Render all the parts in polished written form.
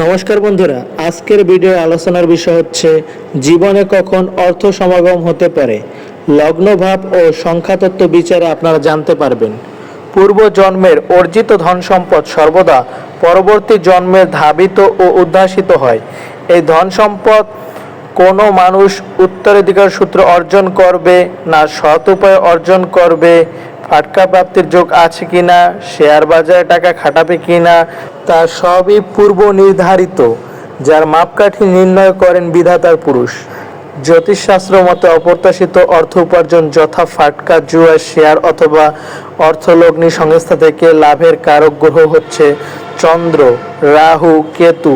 নমস্কার বন্ধুরা, আজকের ভিডিও আলোচনার বিষয় হচ্ছে জীবনে কখন অর্থ সমাগম হতে পারে। লগ্নভাব ও সংখ্যাতত্ত্ব বিচারে আপনারা জানতে পারবেন। পূর্ব জন্মের অর্জিত ধন সম্পদ সর্বদা পরবর্তী জন্মে ধাবিত ও উদ্ভাসিত হয়। এই ধন সম্পদ কোনো মানুষ উত্তরাধিকার সূত্রে অর্জন করবে না সৎ উপায়ে অর্জন করবে, ফাটকা প্রাপ্তির যোগ আছে কিনা, শেয়ার বাজারে টাকা খাটাবে কিনা, তা সবই পূর্ব নির্ধারিত, যার মাপকাঠি নির্ণয় করেন বিধাতার পুরুষ। জ্যোতিষশাস্ত্র মতে অপ্রত্যাশিত অর্থ উপার্জন যথা ফাটকা, জুয়া, শেয়ার অথবা অর্থলগ্নি সংস্থা থেকে লাভের কারক গ্রহ হচ্ছে চন্দ্র, রাহু, কেতু,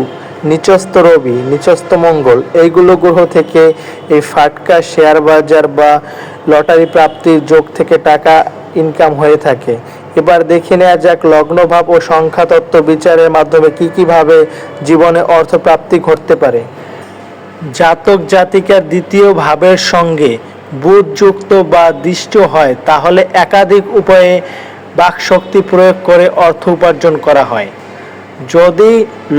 নিচস্থ রবি, নিচস্থ মঙ্গল। এইগুলো গ্রহ থেকে এই ফাটকা, শেয়ার বাজার বা লটারি প্রাপ্তির যোগ থেকে টাকা ইনকাম হয়ে থাকে। এবার দেখে নেওয়া যাক লগ্নভাব ও সংখ্যাতত্ত্ব বিচারের মাধ্যমে কিভাবে জীবনে অর্থ প্রাপ্তি ঘটতে পারে। জাতক জাতিকার দ্বিতীয় ভাবের সঙ্গে বুধ যুক্ত বা দৃষ্ট হয়, তাহলে একাধিক উপায়ে বাকশক্তি প্রয়োগ করে অর্থ উপার্জন করা হয়। যদি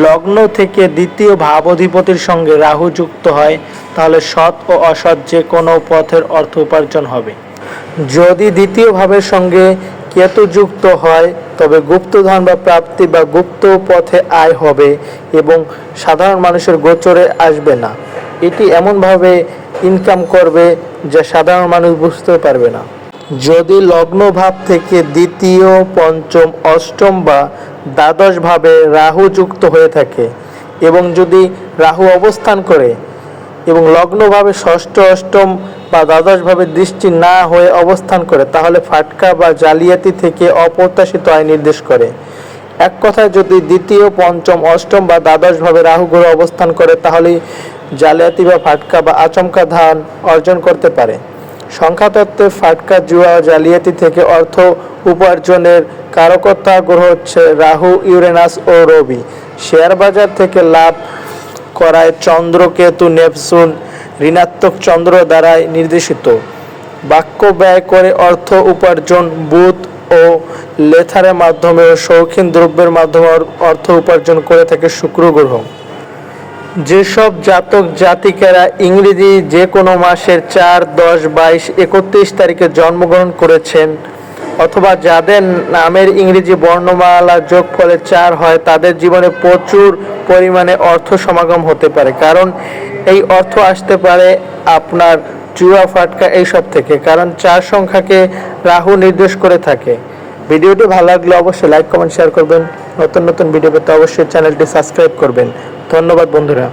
লগ্ন থেকে দ্বিতীয় ভাবাধিপতির সঙ্গে রাহু যুক্ত হয়, তাহলে সৎ ও অসৎ যে কোনো পথের অর্থ উপার্জন হবে। যদি দ্বিতীয় ভাবের সঙ্গে কেতু যুক্ত হয়, তবে গুপ্তধন বা প্রাপ্তি বা গুপ্ত পথে আয় হবে এবং সাধারণ মানুষের গোচরে আসবে না। এটি এমনভাবে ইনকাম করবে যা সাধারণ মানুষ বুঝতে পারবে না। যদি লগ্ন ভাব থেকে দ্বিতীয়, পঞ্চম, অষ্টম বা দ্বাদশ ভাবে রাহু যুক্ত হয়ে থাকে এবং যদি রাহু অবস্থান করে এবং লগ্নভাবে ষষ্ঠ, অষ্টম বা দ্বাদশভাবে দৃষ্টি না হয়ে অবস্থান করে, তাহলে ফাটকা বা জালিয়াতি থেকে অপ্রত্যাশিত আয় নির্দেশ করে। এক কথায় যদি দ্বিতীয়, পঞ্চম, অষ্টম বা দ্বাদশভাবে রাহু গ্রহ অবস্থান করে, তাহলে জালিয়াতি বা ফাটকা বা আচমকা ধন অর্জন করতে পারে। সংখ্যাতত্ত্বে ফাটকা, জুয়া, জালিয়াতি থেকে অর্থ উপার্জনের কারকতা গ্রহ হচ্ছে রাহু, ইউরেনাস ও রবি। শেয়ার বাজার থেকে লাভ করায় চন্দ্র, কেতু, নেপচুন, ঋণাত্মক চন্দ্র দ্বারাই নির্দেশিত। বাক্য ব্যয় করে অর্থ উপার্জন বুধ ও লেথারের মাধ্যমে ও শৌখিন দ্রব্যের মাধ্যমে অর্থ উপার্জন করে থাকে শুক্র গ্রহ। যেসব জাতক জাতিকারা ইংরেজি যে কোনো মাসের 4, 10, 22, 31 তারিখে জন্মগ্রহণ করেছেন অথবা যাদের নামের ইংরেজি বর্ণমালা যোগফলে 4 হয়, তাদের জীবনে প্রচুর পরিমাণে অর্থ সমাগম হতে পারে। কারণ এই অর্থ আসতে পারে আপনার জুয়া, ফাটকা এইসব থেকে, কারণ 4 সংখ্যাকে রাহু নির্দেশ করে থাকে। ভিডিওটি ভালো লাগলে অবশ্যই লাইক, কমেন্ট, শেয়ার করবেন। নতুন নতুন ভিডিও পেতে অবশ্যই চ্যানেলটি সাবস্ক্রাইব করবেন। ধন্যবাদ বন্ধুরা।